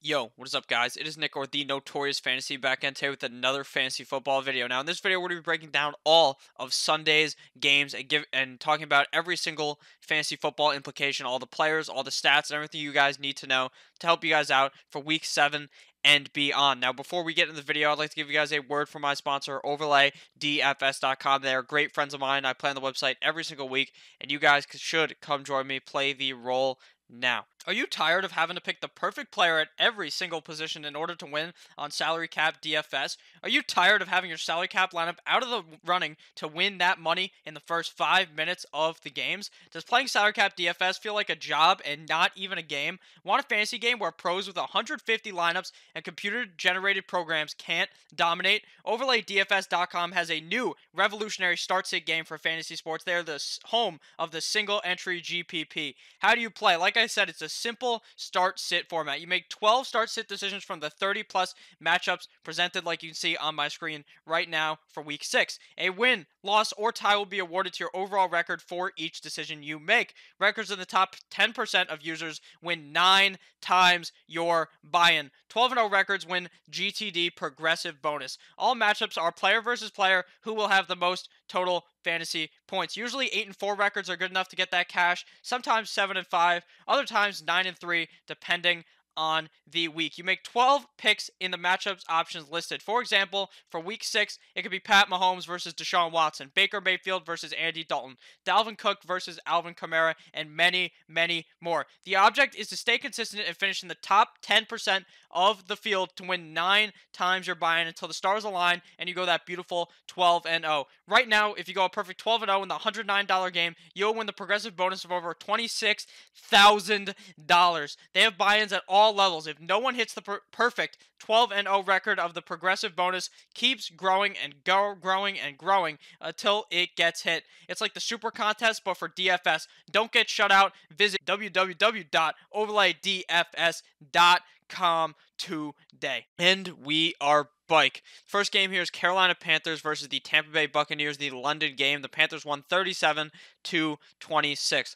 Yo, what is up, guys? It is Nick, or the Notorious Fantasy, back again today with another fantasy football video. Now, in this video, we're going to be breaking down all of Sunday's games and talking about every single fantasy football implication, all the players, all the stats, and everything you guys need to know to help you guys out for Week 7 and beyond. Now, before we get into the video, I'd like to give you guys a word from my sponsor, Overlay DFS.com. They are great friends of mine. I play on the website every single week, and you guys should come join me, play the role now. Are you tired of having to pick the perfect player at every single position in order to win on salary cap DFS? Are you tired of having your salary cap lineup out of the running to win that money in the first 5 minutes of the games? Does playing salary cap DFS feel like a job and not even a game? Want a fantasy game where pros with 150 lineups and computer-generated programs can't dominate? OverlayDFS.com has a new revolutionary start-sit game for fantasy sports. They're the home of the single-entry GPP. How do you play? Like I said, it's a simple start-sit format. You make 12 start-sit decisions from the 30-plus matchups presented, like you can see on my screen right now for Week 6. A win, loss, or tie will be awarded to your overall record for each decision you make. Records in the top 10% of users win 9 times your buy-in. 12-0 records win GTD progressive bonus. All matchups are player versus player who will have the most total fantasy points. Usually 8-4 records are good enough to get that cash. Sometimes 7-5. Other times 9-3, depending on the week. You make 12 picks in the matchups options listed. For example, for Week 6, it could be Pat Mahomes versus Deshaun Watson, Baker Mayfield versus Andy Dalton, Dalvin Cook versus Alvin Kamara, and many, many more. The object is to stay consistent and finish in the top 10% of the field to win 9 times your buy-in until the stars align and you go that beautiful 12-0. Right now, if you go a perfect 12-0 in the $109 game, you'll win the progressive bonus of over $26,000. They have buy-ins at all levels. If no one hits the perfect 12-0 record of the progressive bonus, keeps growing and growing and growing until it gets hit. It's like the super contest, but for DFS. Don't get shut out. Visit www.overlaydfs.com today. And we are bike. First game here is Carolina Panthers versus the Tampa Bay Buccaneers, the London game. The Panthers won 37-26.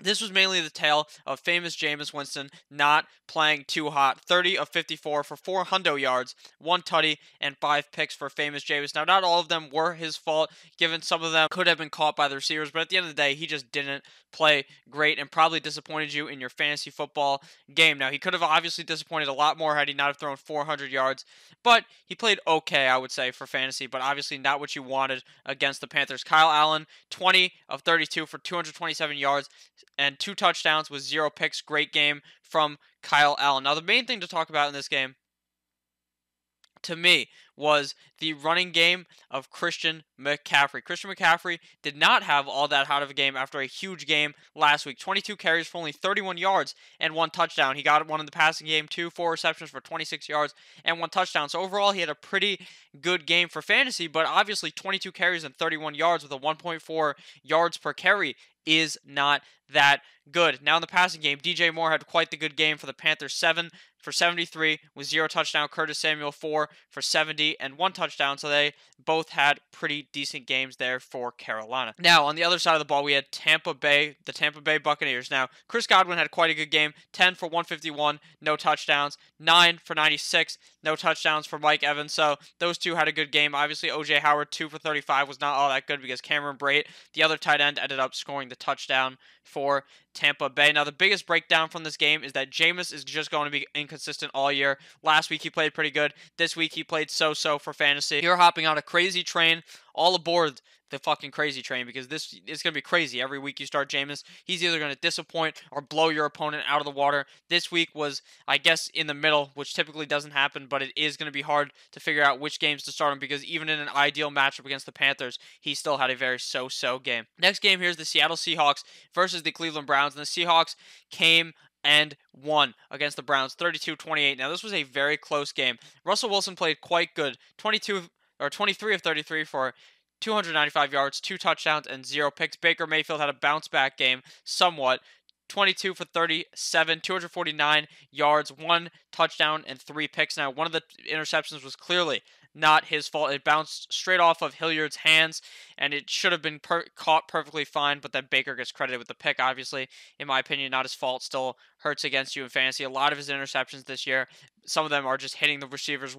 This was mainly the tale of famous Jameis Winston not playing too hot. 30 of 54 for 400 yards, 1 tutty, and 5 picks for famous Jameis. Now, not all of them were his fault, given some of them could have been caught by the receivers, but at the end of the day, he just didn't play great and probably disappointed you in your fantasy football game. Now, he could have obviously disappointed a lot more had he not have thrown 400 yards, but he played okay, I would say, for fantasy, but obviously not what you wanted against the Panthers. Kyle Allen, 20 of 32 for 227 yards, and 2 touchdowns with 0 picks. Great game from Kyle Allen. Now, the main thing to talk about in this game, to me, was the running game of Christian McCaffrey. Christian McCaffrey did not have all that hot of a game after a huge game last week. 22 carries for only 31 yards and 1 touchdown. He got one in the passing game, 4 receptions for 26 yards and 1 touchdown. So overall, he had a pretty good game for fantasy, but obviously 22 carries and 31 yards with a 1.4 yards per carry is not that good. Now in the passing game, DJ Moore had quite the good game for the Panthers. 7 for 73 with 0 touchdown. Curtis Samuel 4 for 70 and 1 touchdown. So they both had pretty decent games there for Carolina. Now on the other side of the ball, we had the Tampa Bay Buccaneers. Now Chris Godwin had quite a good game. 10 for 151, no touchdowns. 9 for 96, no touchdowns for Mike Evans. So those two had a good game. Obviously OJ Howard 2 for 35 was not all that good because Cameron Brate, the other tight end, ended up scoring the touchdown for Tampa Bay. Now, the biggest breakdown from this game is that Jameis is just going to be inconsistent all year. Last week, he played pretty good. This week, he played so-so for fantasy. You're hopping on a crazy train, all aboard the fucking crazy train, because this is going to be crazy. Every week you start Jameis, he's either going to disappoint or blow your opponent out of the water. This week was, I guess, in the middle, which typically doesn't happen, but it is going to be hard to figure out which games to start him, because even in an ideal matchup against the Panthers, he still had a very so-so game. Next game here is the Seattle Seahawks versus the Cleveland Browns, and the Seahawks came and won against the Browns 32-28. Now, this was a very close game. Russell Wilson played quite good. 23 of 33 for 295 yards, 2 touchdowns, and 0 picks. Baker Mayfield had a bounce-back game somewhat. 22 for 37, 249 yards, 1 touchdown, and 3 picks. Now, one of the interceptions was clearly not his fault. It bounced straight off of Hilliard's hands, and it should have been caught perfectly fine, but then Baker gets credited with the pick, obviously. In my opinion, not his fault. Still hurts against you in fantasy. A lot of his interceptions this year, some of them are just hitting the receivers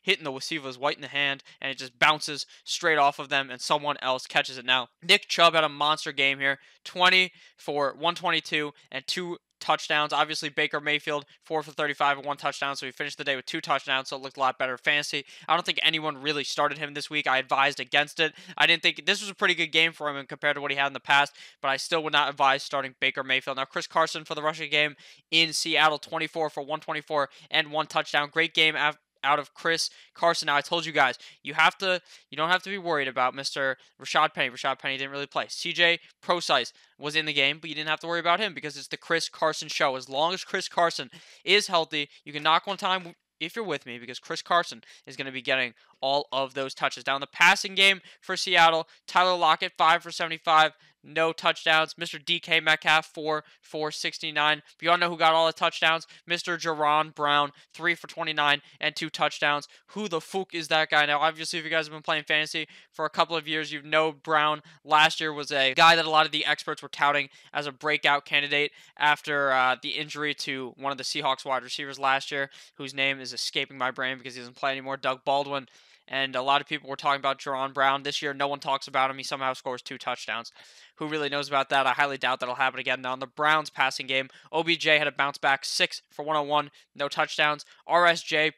hitting the receivers white in the hand, and it just bounces straight off of them, and someone else catches it. Now, Nick Chubb had a monster game here, 20 for 122 and 2 touchdowns. Obviously, Baker Mayfield, 4 for 35 and 1 touchdown, so he finished the day with 2 touchdowns, so it looked a lot better fantasy. I don't think anyone really started him this week. I advised against it. I didn't think this was a pretty good game for him compared to what he had in the past, but I still would not advise starting Baker Mayfield. Now, Chris Carson for the rushing game in Seattle, 24 for 124 and 1 touchdown. Great game out of Chris Carson. Now, I told you guys, you don't have to be worried about Mr. Rashad Penny. Rashad Penny didn't really play. CJ Prosise was in the game, but you didn't have to worry about him because it's the Chris Carson show. As long as Chris Carson is healthy, you can knock one time if you're with me, because Chris Carson is going to be getting all of those touches. Down the passing game for Seattle, Tyler Lockett, 5 for 75, no touchdowns. Mr. DK Metcalf, 4 for 69. But you all know who got all the touchdowns? Mr. Jaron Brown, 3 for 29 and 2 touchdowns. Who the fuck is that guy? Now, obviously, if you guys have been playing fantasy for a couple of years, you know Brown last year was a guy that a lot of the experts were touting as a breakout candidate after the injury to one of the Seahawks wide receivers last year, whose name is escaping my brain because he doesn't play anymore, Doug Baldwin. And a lot of people were talking about Jaron Brown. This year, no one talks about him. He somehow scores 2 touchdowns. Who really knows about that? I highly doubt that'll happen again. Now, in the Browns passing game, OBJ had a bounce back, 6 for 101, no touchdowns. RSJ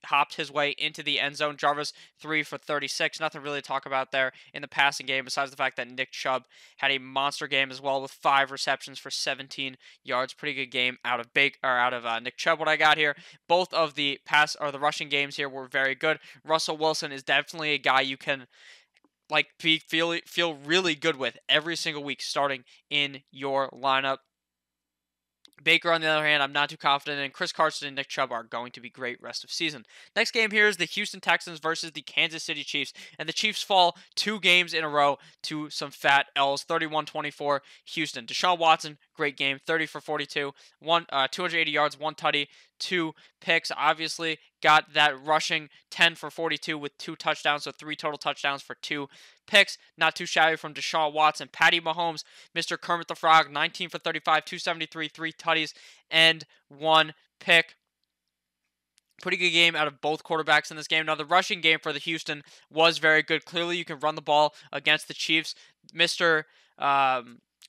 hopped his way into the end zone. Jarvis, 3 for 36. Nothing really to talk about there in the passing game, besides the fact that Nick Chubb had a monster game as well with 5 receptions for 17 yards. Pretty good game out of Nick Chubb. What I got here, both of the the rushing games here were very good. Russell Wilson is definitely a guy you can feel really good with every single week starting in your lineup. Baker, on the other hand, I'm not too confident in. Chris Carson and Nick Chubb are going to be great rest of season. Next game here is the Houston Texans versus the Kansas City Chiefs, and the Chiefs fall 2 games in a row to some fat L's, 31-24 Houston. Deshaun Watson, great game, 30 for 42, 280 yards, 1 tutty, 2 picks. Obviously, got that rushing 10 for 42 with 2 touchdowns, so 3 total touchdowns for 2 picks. Not too shabby from Deshaun Watson. Patty Mahomes, Mr. Kermit the Frog, 19 for 35, 273, 3 tutties, and 1 pick. Pretty good game out of both quarterbacks in this game. Now, the rushing game for the Houston was very good. Clearly, you can run the ball against the Chiefs. Mr.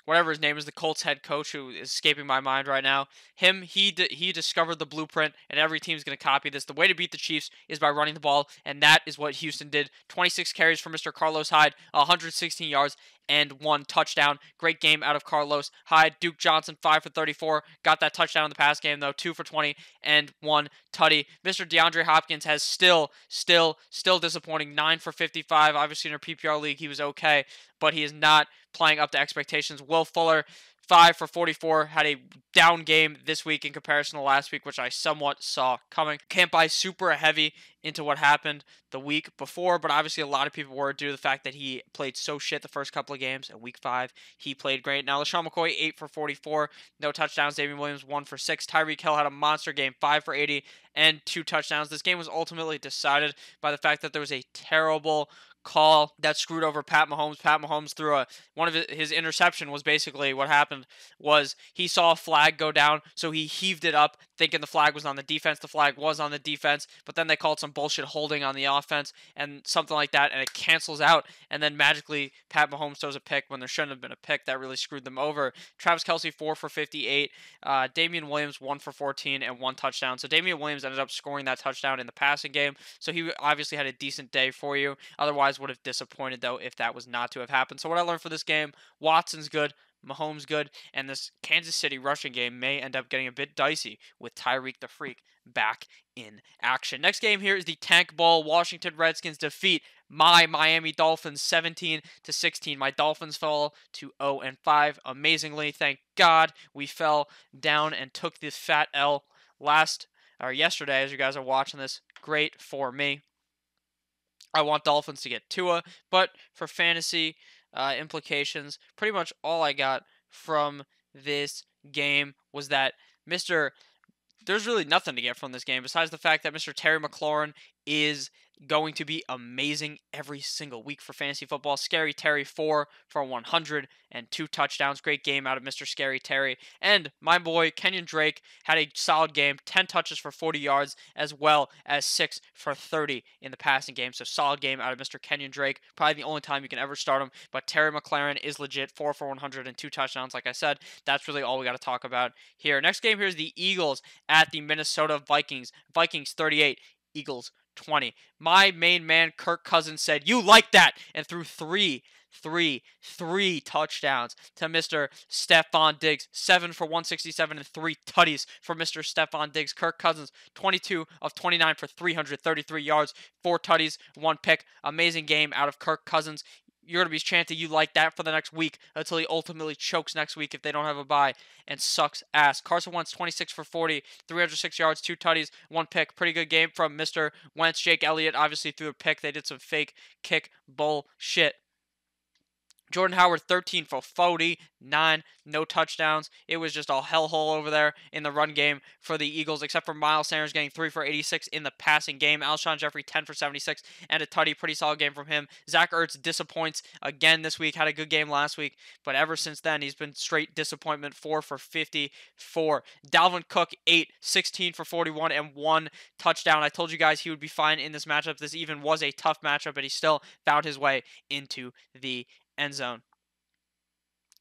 Whatever his name is, the Colts head coach, who is escaping my mind right now. He discovered the blueprint, and every team's going to copy this. The way to beat the Chiefs is by running the ball, and that is what Houston did. 26 carries for Mr. Carlos Hyde, 116 yards, and 1 touchdown. Great game out of Carlos Hyde. Duke Johnson, 5 for 34. Got that touchdown in the pass game, though. 2 for 20 and 1 tutty. Mr. DeAndre Hopkins has still disappointing. 9 for 55. Obviously, in our PPR league, he was okay, but he is not playing up to expectations. Will Fuller, 5 for 44, had a down game this week in comparison to last week, which I somewhat saw coming. Can't buy super heavy into what happened the week before, but obviously a lot of people were due to the fact that he played so shit the first couple of games. In week 5, he played great. Now, LaShawn McCoy, 8 for 44, no touchdowns. Damian Williams, 1 for 6. Tyreek Hill had a monster game, 5 for 80, and 2 touchdowns. This game was ultimately decided by the fact that there was a terrible call that screwed over Pat Mahomes. Pat Mahomes threw one of his interception was basically what happened was he saw a flag go down, so he heaved it up thinking the flag was on the defense. The flag was on the defense, but then they called some bullshit holding on the offense and something like that, and it cancels out, and then magically Pat Mahomes throws a pick when there shouldn't have been a pick. That really screwed them over. Travis Kelce, 4 for 58. Damian Williams, 1 for 14 and 1 touchdown. So Damian Williams ended up scoring that touchdown in the passing game, so he obviously had a decent day for you. Otherwise, would have disappointed, though, if that was not to have happened. So what I learned for this game, Watson's good, Mahomes good, and this Kansas City rushing game may end up getting a bit dicey with Tyreek the Freak back in action. Next game here is the Tank Bowl. Washington Redskins defeat my Miami Dolphins 17-16. My Dolphins fell to 0-5. Amazingly, thank God we fell down and took this fat L yesterday as you guys are watching this. Great for me. I want Dolphins to get Tua, but for fantasy implications, pretty much all I got from this game was that there's really nothing to get from this game besides the fact that Mr. Terry McLaurin is going to be amazing every single week for fantasy football. Scary Terry 4 for 100 and 2 touchdowns. Great game out of Mr. Scary Terry. And my boy Kenyon Drake had a solid game, 10 touches for 40 yards as well as 6 for 30 in the passing game. So solid game out of Mr. Kenyon Drake. Probably the only time you can ever start him. But Terry McLaurin is legit, 4 for 100 and 2 touchdowns. Like I said, that's really all we got to talk about here. Next game here is the Eagles at the Minnesota Vikings. Vikings 38, Eagles 20. My main man Kirk Cousins said, "You like that," and threw three touchdowns to Mr. Stephon Diggs. 7 for 167 and 3 tutties for Mr. Stephon Diggs. Kirk Cousins, 22 of 29 for 333 yards, 4 tutties, 1 pick. Amazing game out of Kirk Cousins. You're going to be chanting you like that for the next week until he ultimately chokes next week if they don't have a bye and sucks ass. Carson Wentz, 26 for 40, 306 yards, 2 tutties, 1 pick. Pretty good game from Mr. Wentz. Jake Elliott obviously threw a pick. They did some fake kick bullshit. Jordan Howard, 13 for 49, no touchdowns. It was just a hellhole over there in the run game for the Eagles, except for Miles Sanders getting 3 for 86 in the passing game. Alshon Jeffrey, 10 for 76 and a tutty. Pretty solid game from him. Zach Ertz disappoints again this week. Had a good game last week, but ever since then, he's been straight disappointment. 4 for 54. Dalvin Cook, 16 for 41 and 1 touchdown. I told you guys he would be fine in this matchup. This even was a tough matchup, but he still found his way into the end zone.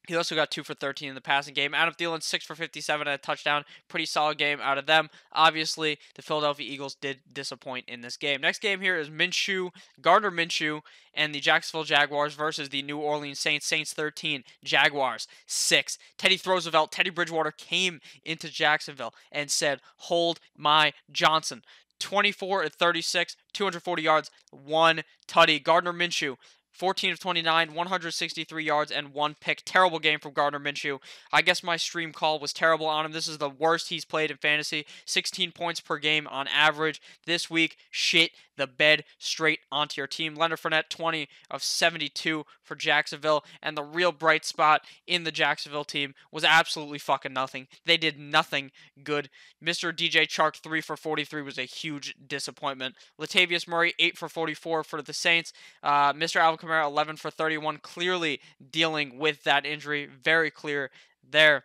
He also got 2 for 13 in the passing game. Adam Thielen, 6 for 57 and a touchdown. Pretty solid game out of them. Obviously, the Philadelphia Eagles did disappoint in this game. Next game here is Gardner Minshew, and the Jacksonville Jaguars versus the New Orleans Saints. Saints 13, Jaguars 6. Teddy Bridgewater came into Jacksonville and said, "Hold my Johnson." 24 at 36, 240 yards, 1 tutty. Gardner Minshew, 14 of 29, 163 yards, and 1 pick. Terrible game from Gardner Minshew. I guess my stream call was terrible on him. This is the worst he's played in fantasy. 16 points per game on average. This week, shit the bed straight onto your team. Leonard Fournette, 20 of 72 for Jacksonville. And the real bright spot in the Jacksonville team was absolutely fucking nothing. They did nothing good. Mr. DJ Chark, 3 for 43 was a huge disappointment. Latavius Murray, 8 for 44 for the Saints. Mr. Alvin Kamara, 11 for 31, clearly dealing with that injury. Very clear there.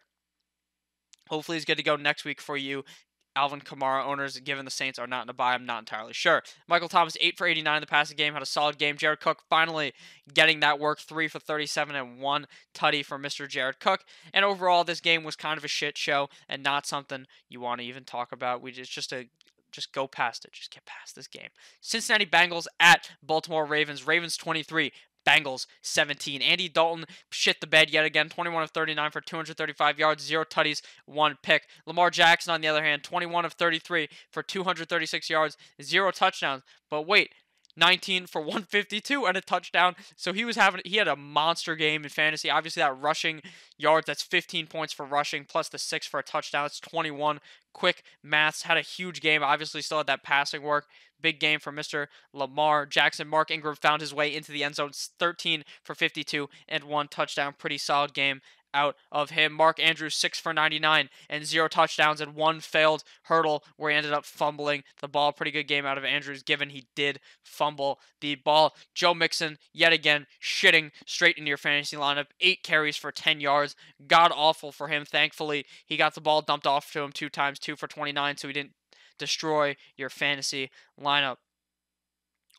Hopefully he's good to go next week for you Alvin Kamara owners, given the Saints are not in a bye. I'm not entirely sure. Michael Thomas, 8 for 89 in the passing game, had a solid game. Jared Cook finally getting that work, 3 for 37 and 1 tutty for Mr. Jared Cook. And overall, this game was kind of a shit show and not something you want to even talk about. Just go past it. Just get past this game. Cincinnati Bengals at Baltimore Ravens. Ravens 23. Bengals 17. Andy Dalton shit the bed yet again. 21 of 39 for 235 yards, 0 tutties, 1 pick. Lamar Jackson, on the other hand, 21 of 33 for 236 yards, 0 touchdowns. But wait, 19 for 152 and a touchdown. So he had a monster game in fantasy. Obviously, that rushing yards, that's 15 points for rushing, plus the 6 for a touchdown. It's 21. Quick maths. Had a huge game. Obviously, still had that passing work. Big game for Mr. Lamar Jackson. Mark Ingram found his way into the end zone. 13 for 52 and 1 touchdown. Pretty solid game out of him. Mark Andrews, 6 for 99 and 0 touchdowns and 1 failed hurdle where he ended up fumbling the ball. Pretty good game out of Andrews, given he did fumble the ball. Joe Mixon, yet again, shitting straight into your fantasy lineup. 8 carries for 10 yards. God awful for him. Thankfully, he got the ball dumped off to him 2 times, 2 for 29, so he didn't destroy your fantasy lineup.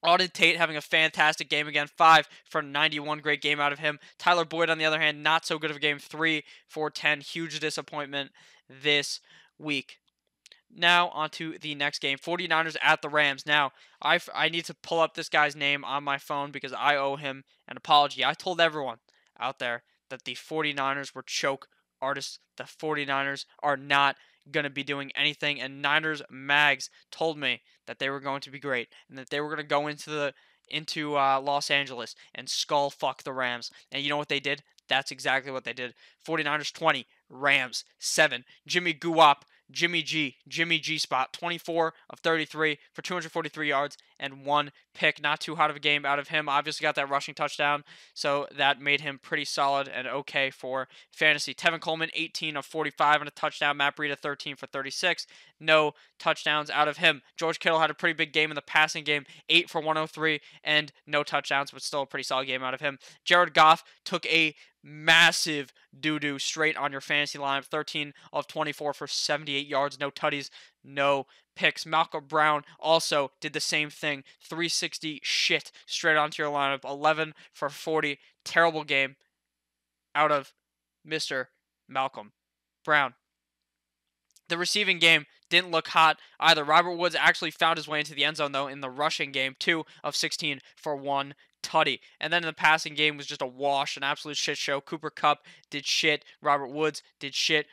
Auden Tate having a fantastic game again, 5 for 91, great game out of him. Tyler Boyd, on the other hand, not so good of a game, 3 for 10, huge disappointment this week. Now, on to the next game, 49ers at the Rams. Now, I need to pull up this guy's name on my phone because I owe him an apology. I told everyone out there that the 49ers were choke artists. The 49ers are not going to be doing anything, and Niners Mags told me that they were going to be great and that they were going to go into Los Angeles and skull fuck the Rams. And you know what they did? That's exactly what they did. 49ers 20, Rams 7. Jimmy Guap Jimmy G spot, 24 of 33 for 243 yards and 1 pick. Not too hot of a game out of him. Obviously got that rushing touchdown, so that made him pretty solid and okay for fantasy. Tevin Coleman, 18 of 45 and a touchdown. Matt Breida, 13 for 36. No touchdowns out of him. George Kittle had a pretty big game in the passing game, 8 for 103 and no touchdowns, but still a pretty solid game out of him. Jared Goff took a massive doo-doo straight on your fantasy line, 13 of 24 for 78 yards, no tutties, no picks. Malcolm Brown also did the same thing, 360 shit straight onto your lineup, 11 for 40. Terrible game out of Mr. Malcolm Brown. The receiving game didn't look hot either. Robert Woods actually found his way into the end zone, though, in the rushing game, 2 of 16 for 1 tutty. And then in the passing game was just a wash, an absolute shit show. Cooper Kupp did shit. Robert Woods did shit.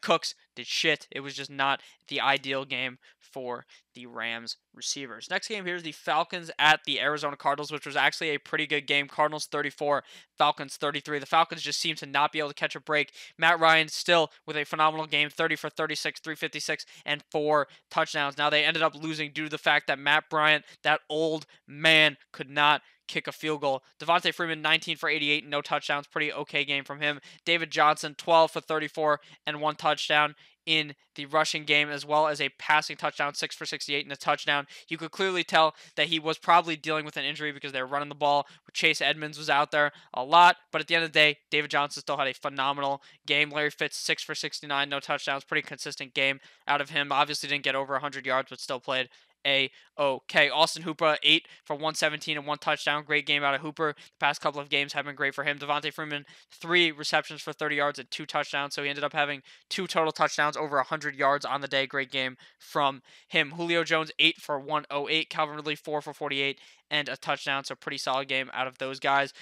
Cooks did shit. It was just not the ideal game for the Rams receivers. Next game here is the Falcons at the Arizona Cardinals, which was actually a pretty good game. Cardinals 34, Falcons 33. The Falcons just seem to not be able to catch a break. Matt Ryan still with a phenomenal game, 30 for 36, 356, and 4 touchdowns. Now they ended up losing due to the fact that Matt Bryant, that old man, could not kick a field goal. Devontae Freeman, 19 for 88, no touchdowns. Pretty okay game from him. David Johnson, 12 for 34 and 1 touchdown in the rushing game, as well as a passing touchdown, 6 for 68 and a touchdown. You could clearly tell that he was probably dealing with an injury because they were running the ball. Chase Edmonds was out there a lot, but at the end of the day, David Johnson still had a phenomenal game. Larry Fitz, 6 for 69, no touchdowns. Pretty consistent game out of him. Obviously didn't get over 100 yards, but still played A-OK. Austin Hooper, 8 for 117 and 1 touchdown. Great game out of Hooper. The past couple of games have been great for him. Devontae Freeman, 3 receptions for 30 yards and 2 touchdowns. So he ended up having 2 total touchdowns, over 100 yards on the day. Great game from him. Julio Jones, 8 for 108. Calvin Ridley, 4 for 48 and a touchdown. So pretty solid game out of those guys.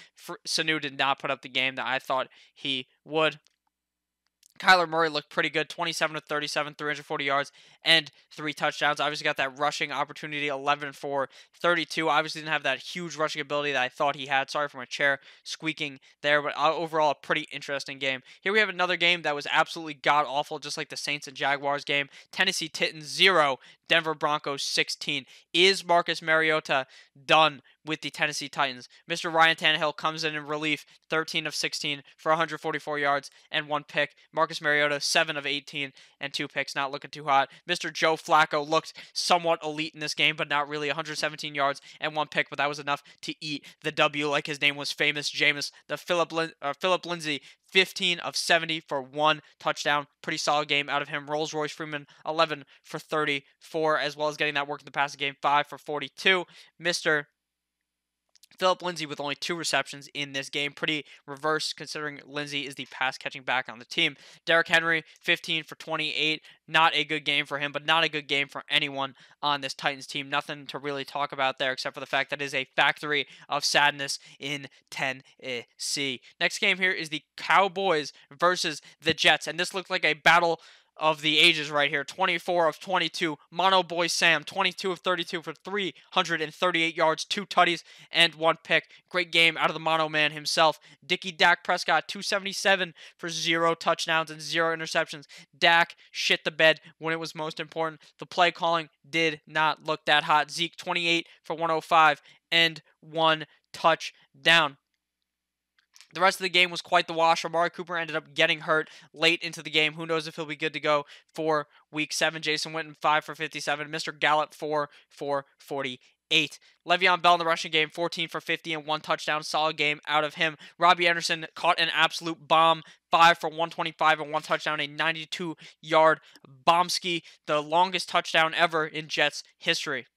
Sanu did not put up the game that I thought he would. Kyler Murray looked pretty good, 27 to 37, 340 yards, and 3 touchdowns. Obviously got that rushing opportunity, 11 for 32. Obviously didn't have that huge rushing ability that I thought he had. Sorry for my chair squeaking there, but overall a pretty interesting game. Here we have another game that was absolutely god-awful, just like the Saints and Jaguars game. Tennessee Titans 0, Denver Broncos 16. Is Marcus Mariota done with the Tennessee Titans? Mr. Ryan Tannehill comes in relief, 13 of 16 for 144 yards and 1 pick. Marcus Mariota, 7 of 18 and 2 picks, not looking too hot. Mr. Joe Flacco looked somewhat elite in this game, but not really. 117 yards and 1 pick, but that was enough to eat the W, like his name was famous. Jameis, the Philip Lindsay, 15 of 70 for 1 touchdown. Pretty solid game out of him. Rolls-Royce Freeman, 11 for 34, as well as getting that work in the passing game, 5 for 42. Mr. Philip Lindsay with only 2 receptions in this game. Pretty reverse considering Lindsay is the pass-catching back on the team. Derrick Henry, 15 for 28. Not a good game for him, but not a good game for anyone on this Titans team. Nothing to really talk about there except for the fact that it is a factory of sadness in Tennessee. Next game here is the Cowboys versus the Jets, and this looked like a battle of the ages right here. 24 of 22. Mono Boy Sam, 22 of 32 for 338 yards, 2 tutties, and 1 pick. Great game out of the Mono Man himself. Dak Prescott, 277 for 0 touchdowns and 0 interceptions. Dak shit the bed when it was most important. The play calling did not look that hot. Zeke, 28 for 105 and 1 touchdown. The rest of the game was quite the wash. Amari Cooper ended up getting hurt late into the game. Who knows if he'll be good to go for Week 7. Jason Witten, 5 for 57. Mr. Gallup, 4 for 48. Le'Veon Bell in the rushing game, 14 for 50 and 1 touchdown. Solid game out of him. Robbie Anderson caught an absolute bomb, 5 for 125 and 1 touchdown. A 92-yard bombski, the longest touchdown ever in Jets history.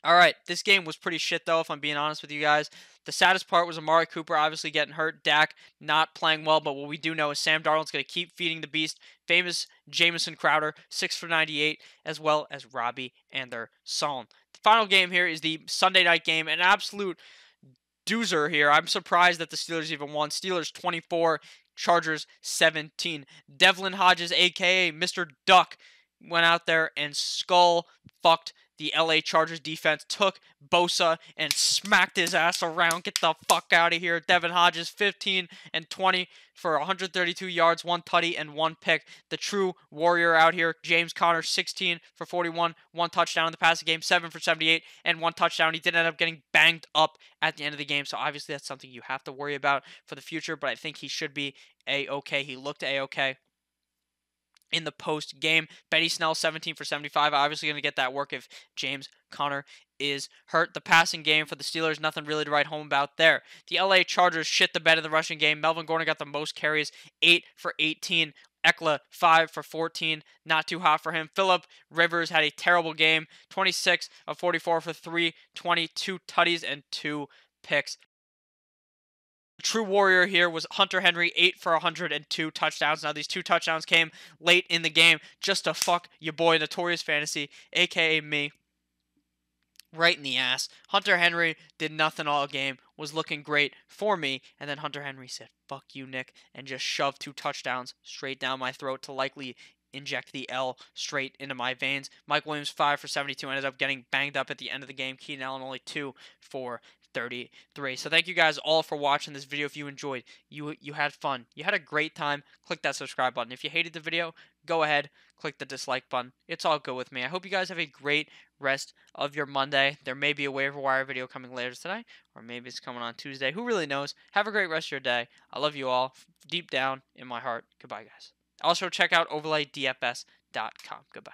All right, this game was pretty shit, though, if I'm being honest with you guys. The saddest part was Amari Cooper obviously getting hurt, Dak not playing well, but what we do know is Sam Darnold's going to keep feeding the beast. Famous Jamison Crowder, 6 for 98, as well as Robbie Anderson. The final game here is the Sunday night game, an absolute doozer here. I'm surprised that the Steelers even won. Steelers 24, Chargers 17. Devlin Hodges, a.k.a. Mr. Duck, went out there and skull-fucked the LA Chargers defense took Bosa and smacked his ass around. Get the fuck out of here. Devin Hodges, 15 and 20 for 132 yards, 1 tutty, and 1 pick. The true warrior out here. James Conner, 16 for 41, 1 touchdown in the passing game, 7 for 78, and 1 touchdown. He did end up getting banged up at the end of the game, so obviously that's something you have to worry about for the future, but I think he should be A-okay. He looked A-okay in the post game. Benny Snell, 17 for 75. Obviously going to get that work if James Conner is hurt. The passing game for the Steelers, nothing really to write home about there. The LA Chargers shit the bed in the rushing game. Melvin Gordon got the most carries, 8 for 18. Eckler, 5 for 14. Not too hot for him. Phillip Rivers had a terrible game, 26 of 44 for 320, 2 tutties, and 2 picks. True warrior here was Hunter Henry, 8 for 102 touchdowns. Now, these 2 touchdowns came late in the game just to fuck your boy Notorious Fantasy, a.k.a. me, right in the ass. Hunter Henry did nothing all game, was looking great for me, and then Hunter Henry said, fuck you, Nick, and just shoved 2 touchdowns straight down my throat to likely inject the L straight into my veins. Mike Williams, 5 for 72, ended up getting banged up at the end of the game. Keenan Allen, only 2 for 33. So thank you guys all for watching this video. If you enjoyed, you had fun, you had a great time, click that subscribe button. If you hated the video, go ahead, click the dislike button. It's all good with me. I hope you guys have a great rest of your Monday. There may be a waiver wire video coming later today, or maybe it's coming on Tuesday. Who really knows? Have a great rest of your day. I love you all deep down in my heart. Goodbye, guys. Also, check out overlaydfs.com. Goodbye.